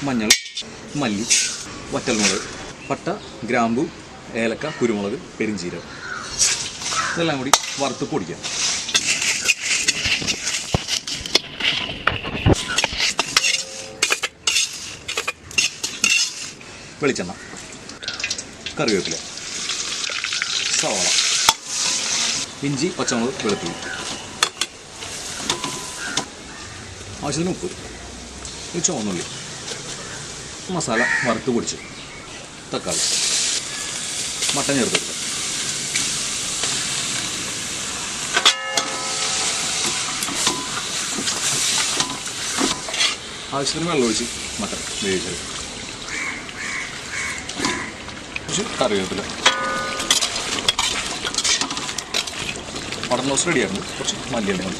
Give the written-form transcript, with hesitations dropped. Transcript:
മഞ്ഞൾ, മല്ലി, വറ്റൽമുളക്, പട്ട, ഗ്രാമ്പു, ഏലക്ക, കുരുമുളക്, പെരിഞ്ചീരകം ഇതെല്ലാം കൂടി വറുത്ത് പൊടിക്കാം. വെളിച്ചെണ്ണ, കറിവേപ്പില, സവാള, ഇഞ്ചി, പച്ചമുളക്, വെളുത്തുള്ളി, ആവശ്യത്തിന് ഉപ്പ്, ഒരു ചുവന്നുള്ളി, മസാല വറുത്ത് പൊടിച്ച്, തക്കാളി, മട്ടൻ ചേർത്തെടുക്കുക. ആവശ്യത്തിന് വെള്ളമൊഴിച്ച് മട്ടൻ വേവിച്ചെടുക്കുക. കുറച്ച് കറിവേപ്പില. മട്ടൻ റോസ്റ്റ് റെഡിയാകുമ്പോൾ കുറച്ച് മല്ലിയെണ്ണ